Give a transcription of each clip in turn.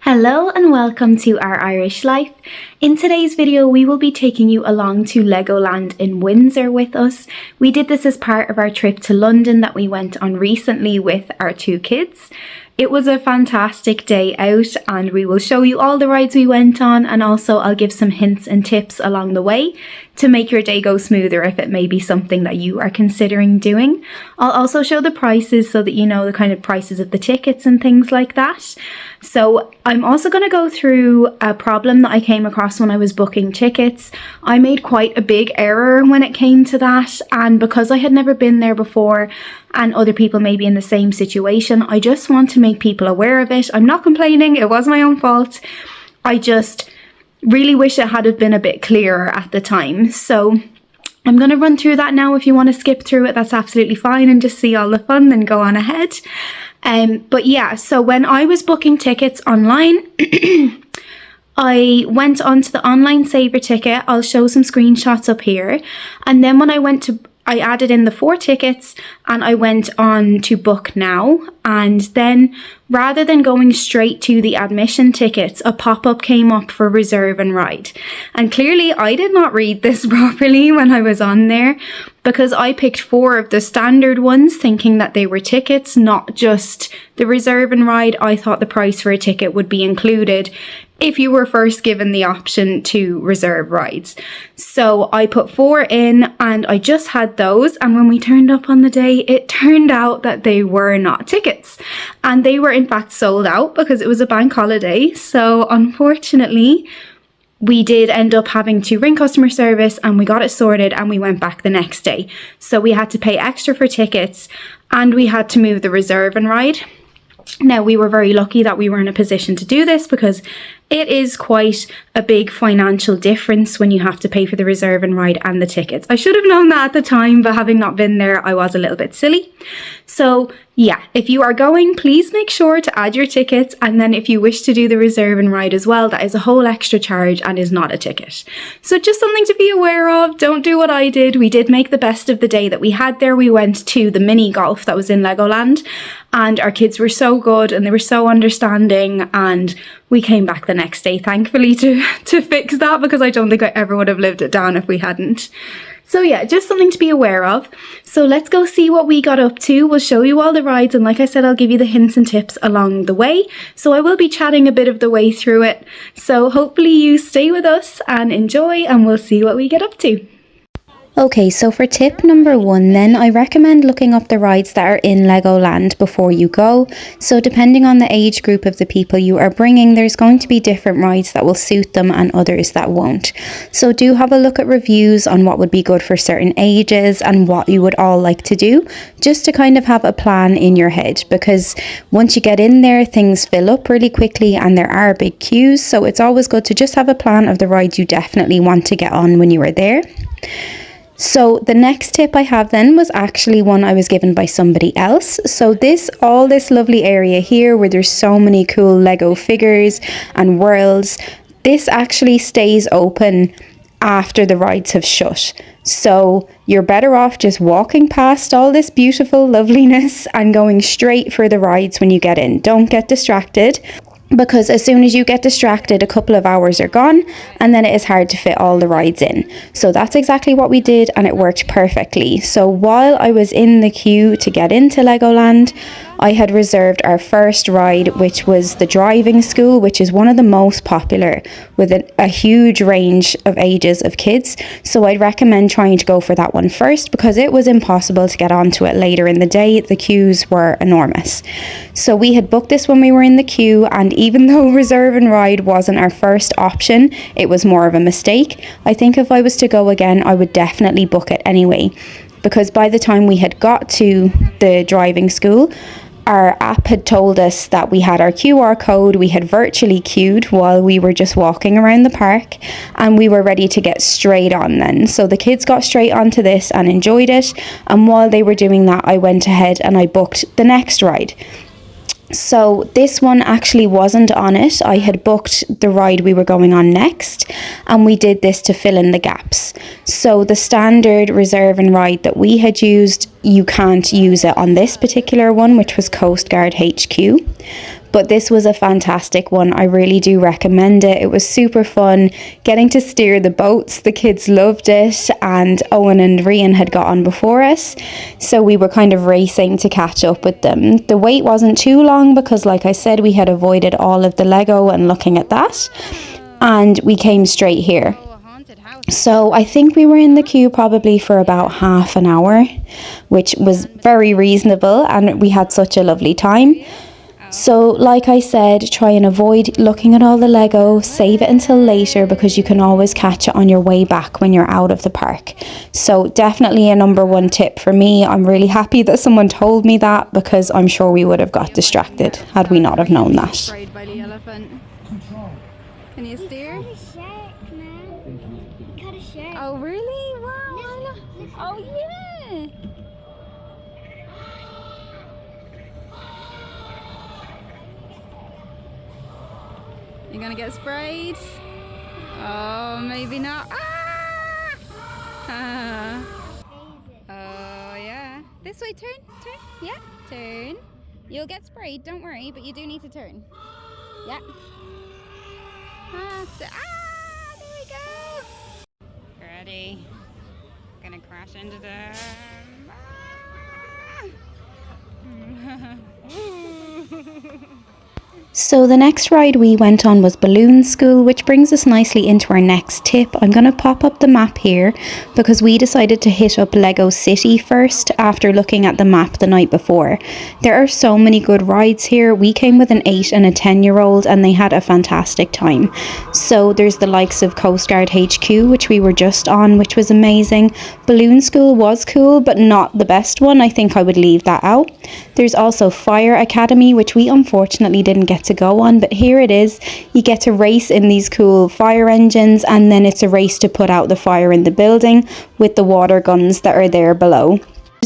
Hello and welcome to Our Irish Life. In today's video we will be taking you along to Legoland in Windsor with us. We did this as part of our trip to London that we went on recently with our two kids. It was a fantastic day out and we will show you all the rides we went on, and also I'll give some hints and tips along the way to make your day go smoother if it may be something that you are considering doing. I'll also show the prices so that you know the kind of prices of the tickets and things like that. So I'm also going to go through a problem that I came across when I was booking tickets. I made quite a big error when it came to that, and because I had never been there before and other people may be in the same situation, I just want to make people aware of it. I'm not complaining, it was my own fault. I just really wish it had have been a bit clearer at the time. So I'm going to run through that now. If you want to skip through it, that's absolutely fine and just see all the fun, then go on ahead. But yeah, so when I was booking tickets online, I went onto the online saver ticket. I'll show some screenshots up here. And then when I added in the 4 tickets and I went on to book now, and then rather than going straight to the admission tickets, a pop-up came up for reserve and ride. And clearly I did not read this properly when I was on there, because I picked 4 of the standard ones thinking that they were tickets, not just the reserve and ride. I thought the price for a ticket would be included if you were first given the option to reserve rides. So I put 4 in and I just had those, and when we turned up on the day, it turned out that they were not tickets, and they were in fact sold out because it was a bank holiday. So unfortunately we did end up having to ring customer service and we got it sorted and we went back the next day. So we had to pay extra for tickets and we had to move the reserve and ride. Now, we were very lucky that we were in a position to do this because it is quite a big financial difference when you have to pay for the reserve and ride and the tickets. I should have known that at the time, but having not been there, I was a little bit silly. So yeah, if you are going, please make sure to add your tickets. And then if you wish to do the reserve and ride as well, that is a whole extra charge and is not a ticket. So just something to be aware of. Don't do what I did. We did make the best of the day that we had there. We went to the mini golf that was in Legoland, and our kids were so good and they were so understanding, and we came back the next day, thankfully, to fix that, because I don't think I ever would have lived it down if we hadn't. So yeah, just something to be aware of. So let's go see what we got up to. We'll show you all the rides, and like I said, I'll give you the hints and tips along the way. So I will be chatting a bit of the way through it. So hopefully you stay with us and enjoy, and we'll see what we get up to. Okay, so for tip number 1 then, I recommend looking up the rides that are in Legoland before you go. So depending on the age group of the people you are bringing, there's going to be different rides that will suit them and others that won't. So do have a look at reviews on what would be good for certain ages and what you would all like to do, just to kind of have a plan in your head, because once you get in there, things fill up really quickly and there are big queues. So it's always good to just have a plan of the rides you definitely want to get on when you are there. So the next tip I have then was actually one I was given by somebody else. So all this lovely area here where there's so many cool Lego figures and worlds, this actually stays open after the rides have shut. So you're better off just walking past all this beautiful loveliness and going straight for the rides when you get in. Don't get distracted, because as soon as you get distracted, a couple of hours are gone and then it is hard to fit all the rides in. So that's exactly what we did, and it worked perfectly. So while I was in the queue to get into Legoland, I had reserved our first ride, which was the driving school, which is one of the most popular with a huge range of ages of kids. So I'd recommend trying to go for that one first, because it was impossible to get onto it later in the day. The queues were enormous. So we had booked this when we were in the queue, and even though reserve and ride wasn't our first option, it was more of a mistake. I think if I was to go again, I would definitely book it anyway, because by the time we had got to the driving school, our app had told us that we had our QR code. We had virtually queued while we were just walking around the park, and we were ready to get straight on then. So the kids got straight onto this and enjoyed it, and while they were doing that, I went ahead and I booked the next ride. So this one actually wasn't on it. I had booked the ride we were going on next, and we did this to fill in the gaps. So the standard reserve and ride that we had used, you can't use it on this particular one, which was Coast Guard HQ. but this was a fantastic one. I really do recommend it. It was super fun getting to steer the boats. The kids loved it, and Owen and Rian had got on before us, so we were kind of racing to catch up with them. The wait wasn't too long because, like I said, we had avoided all of the Lego and looking at that, and we came straight here. So I think we were in the queue probably for about half an hour, which was very reasonable, and we had such a lovely time. So like I said, try and avoid looking at all the Lego, save it until later because you can always catch it on your way back when you're out of the park. So definitely a number one tip for me. I'm really happy that someone told me that because I'm sure we would have got distracted had we not have known that. Sprayed by the elephant. Can you steer? Oh really? Wow. Oh yeah. You're gonna get sprayed? Oh, maybe not. Ah! Oh yeah. This way, turn. Yeah, turn. You'll get sprayed, don't worry, but you do need to turn. Yeah. There we go. Ready. Gonna crash into them. So the next ride we went on was Balloon School, which brings us nicely into our next tip. I'm going to pop up the map here because we decided to hit up Lego City first after looking at the map the night before. There are so many good rides here. We came with an 8 and a 10-year-old and they had a fantastic time. So there's the likes of Coast Guard HQ, which we were just on, which was amazing. Balloon School was cool, but not the best one. I think I would leave that out. There's also Fire Academy, which we unfortunately didn't get to go on, but here it is. You get to race in these cool fire engines, and then it's a race to put out the fire in the building with the water guns that are there below.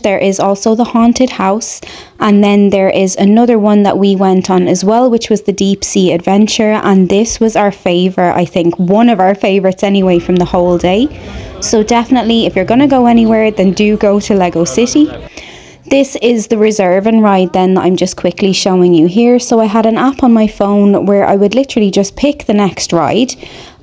There is also the haunted house, and then there is another one that we went on as well, which was the deep sea adventure, and this was our favorite. I think one of our favorites anyway from the whole day. So definitely if you're going to go anywhere, then do go to Lego City. This is the reserve and ride then that I'm just quickly showing you here. So I had an app on my phone where I would literally just pick the next ride,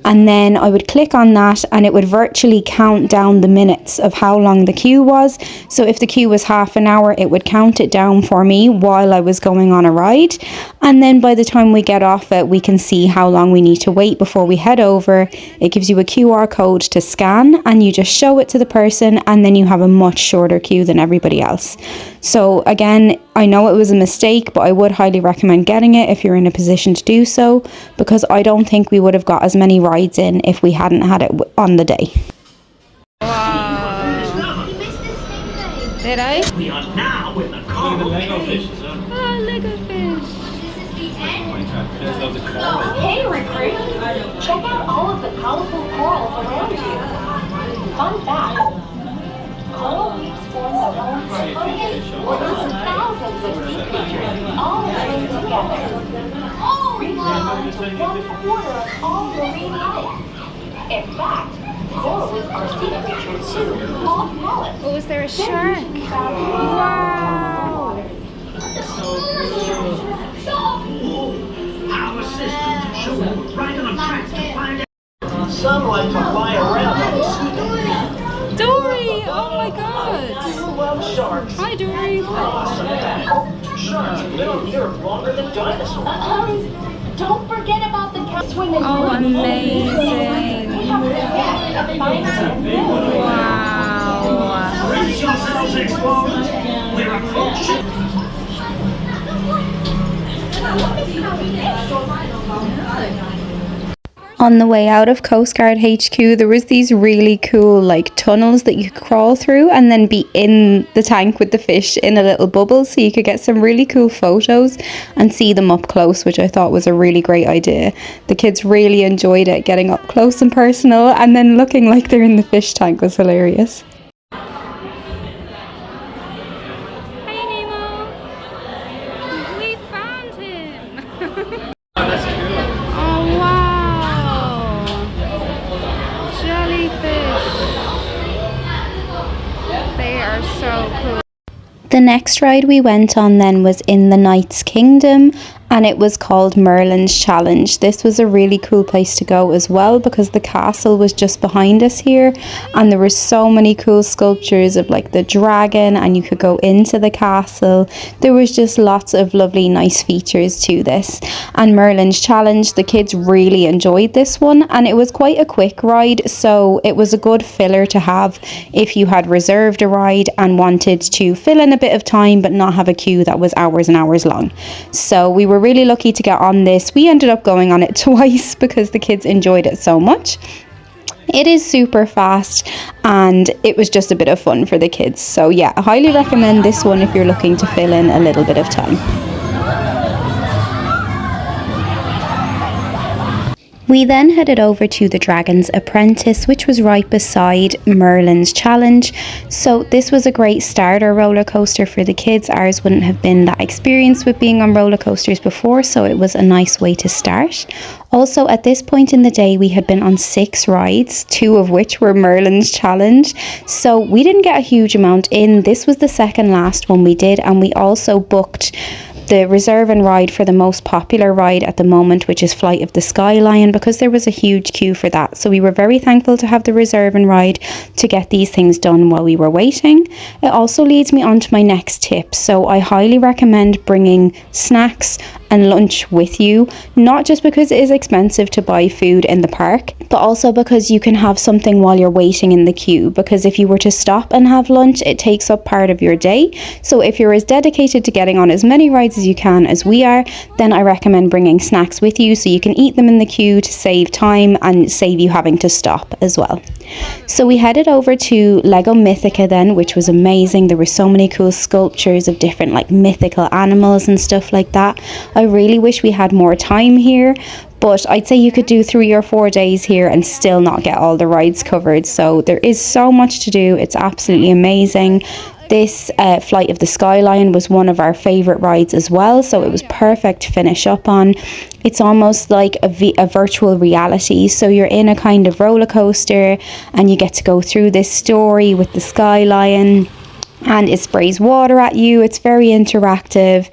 and then I would click on that and it would virtually count down the minutes of how long the queue was. So if the queue was half an hour, it would count it down for me while I was going on a ride. And then by the time we get off it, we can see how long we need to wait before we head over. It gives you a QR code to scan and you just show it to the person, and then you have a much shorter queue than everybody else. So again, I know it was a mistake, but I would highly recommend getting it if you're in a position to do so, because I don't think we would have got as many rides in if we hadn't had it on the day. Wow. Did I? We are now in the car. The Lego fish. Oh, Lego fish. Hey recruits, check out all of the colorful corals around you. Fun fact, coral reefs form the home for millions or even thousands of sea creatures, all living together. Reefs are home to 1/4 of all marine life. In fact, coral reefs are sea creatures too, called mollusks. Oh, is there a shark? Wow. Our systems show we're right on track to find out. Some like to fly around on the sea. Dory! Oh my god! I love sharks. Hi, Dory. Sharks have been on the earth longer than dinosaurs. Don't forget about the cat swimming. Oh, amazing. Wow. Brace yourselves, explorers. We're approaching. On the way out of Coast Guard HQ, there was these really cool like tunnels that you could crawl through and then be in the tank with the fish in a little bubble, so you could get some really cool photos and see them up close, which I thought was a really great idea. The kids really enjoyed it, getting up close and personal, and then looking like they're in the fish tank was hilarious. The next ride we went on then was in the Knight's Kingdom, and it was called Merlin's Challenge. This was a really cool place to go as well because the castle was just behind us here, and there were so many cool sculptures of like the dragon, and you could go into the castle. There was just lots of lovely nice features to this. And Merlin's Challenge, the kids really enjoyed this one, and it was quite a quick ride, so it was a good filler to have if you had reserved a ride and wanted to fill in a bit of time but not have a queue that was hours and hours long. So we were really lucky to get on this. We ended up going on it twice because the kids enjoyed it so much. It is super fast and it was just a bit of fun for the kids. So yeah, I highly recommend this one if you're looking to fill in a little bit of time. We then headed over to the Dragon's Apprentice, which was right beside Merlin's Challenge. So this was a great starter roller coaster for the kids. Ours wouldn't have been that experienced with being on roller coasters before, so it was a nice way to start. Also, at this point in the day, we had been on 6 rides, 2 of which were Merlin's Challenge. So we didn't get a huge amount in. This was the second last one we did, and we also booked the reserve and ride for the most popular ride at the moment, which is Flight of the Sky Lion, because there was a huge queue for that. So we were very thankful to have the reserve and ride to get these things done while we were waiting. It also leads me on to my next tip. So I highly recommend bringing snacks and lunch with you, not just because it is expensive to buy food in the park, but also because you can have something while you're waiting in the queue. Because if you were to stop and have lunch, it takes up part of your day. So if you're as dedicated to getting on as many rides as you can as we are, then I recommend bringing snacks with you so you can eat them in the queue to save time and save you having to stop as well. So we headed over to Lego Mythica then, which was amazing. There were so many cool sculptures of different like mythical animals and stuff like that. I really wish we had more time here, but I'd say you could do 3 or 4 days here and still not get all the rides covered. So there is so much to do. It's absolutely amazing. This Flight of the Sky Lion was one of our favourite rides as well, so it was perfect to finish up on. It's almost like a virtual reality, so you're in a kind of roller coaster and you get to go through this story with the Sky Lion, and it sprays water at you. It's very interactive.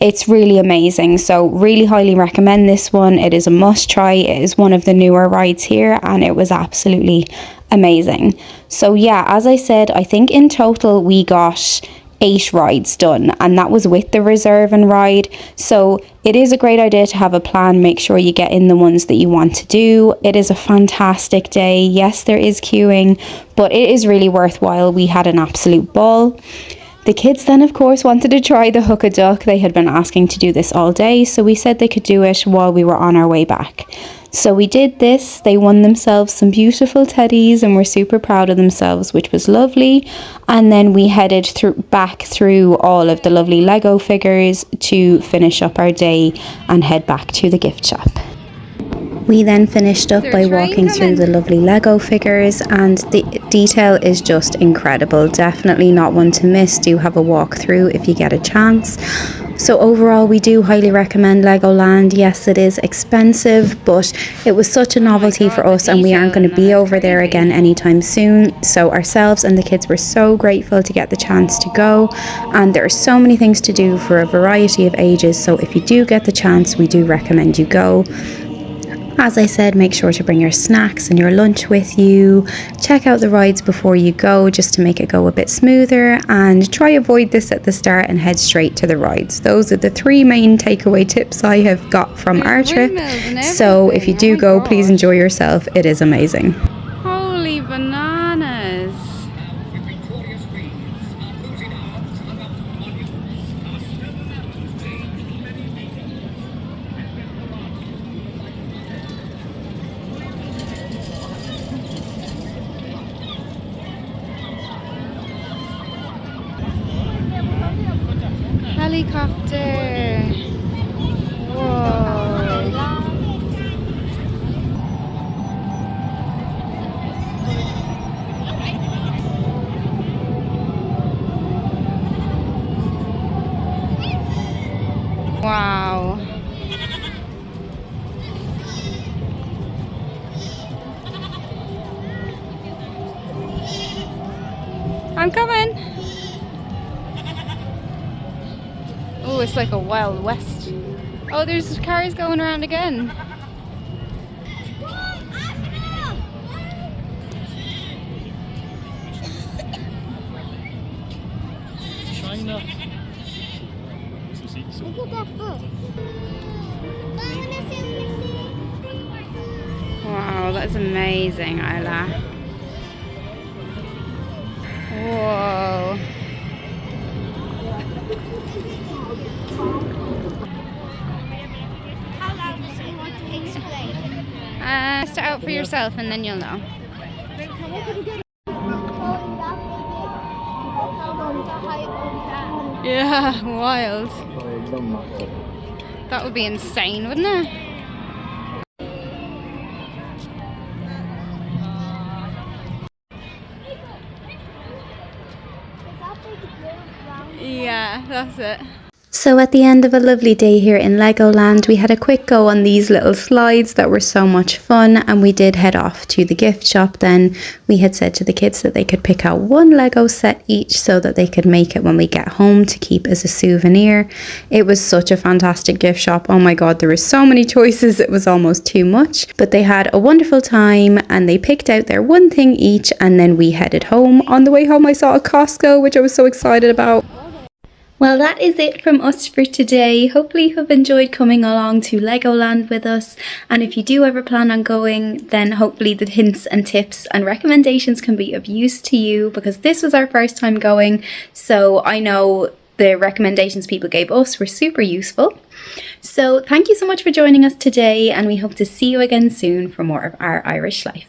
It's really amazing, so really highly recommend this one. It is a must try. It is one of the newer rides here and it was absolutely amazing. So yeah, as I said, I think in total we got 8 rides done, and that was with the reserve and ride. So it is a great idea to have a plan. Make sure you get in the ones that you want to do. It is a fantastic day. Yes, there is queuing, but it is really worthwhile. We had an absolute ball. The kids then, of course, wanted to try the hook-a-duck. They had been asking to do this all day, so we said they could do it while we were on our way back. So we did this. They won themselves some beautiful teddies and were super proud of themselves, which was lovely. And then we headed back through all of the lovely Lego figures to finish up our day and head back to the gift shop. We then finished up by walking through the lovely Lego figures, and the detail is just incredible. Definitely not one to miss. Do have a walk through if you get a chance. So overall, we do highly recommend Legoland. Yes, it is expensive, but it was such a novelty for us, and we aren't going to be over there again anytime soon. So ourselves and the kids were so grateful to get the chance to go, and there are so many things to do for a variety of ages. So if you do get the chance, we do recommend you go. As I said, make sure to bring your snacks and your lunch with you. Check out the rides before you go just to make it go a bit smoother, and try avoid this at the start and head straight to the rides. Those are the 3 main takeaway tips I have got from our trip. So if you do go, please enjoy yourself. It is amazing. Holy bananas. Helicopter. Whoa. Wow. I'm coming. Oh, it's like a Wild West. Oh, there's cars going around again. China. Look at that book. Wow, that's amazing, Isla. Whoa. How long does he want to explain? Test it out for yourself and then you'll know. Yeah, wild. That would be insane, wouldn't it? Yeah, that's it. So at the end of a lovely day here in Legoland, we had a quick go on these little slides that were so much fun, and we did head off to the gift shop then. We had said to the kids that they could pick out one Lego set each so that they could make it when we get home to keep as a souvenir. It was such a fantastic gift shop. Oh my god, there were so many choices, it was almost too much. But they had a wonderful time and they picked out their one thing each, and then we headed home. On the way home I saw a Costco, which I was so excited about. Well, that is it from us for today. Hopefully you have enjoyed coming along to Legoland with us, and if you do ever plan on going, then hopefully the hints and tips and recommendations can be of use to you, because this was our first time going, so I know the recommendations people gave us were super useful. So thank you so much for joining us today, and we hope to see you again soon for more of Our Irish Life.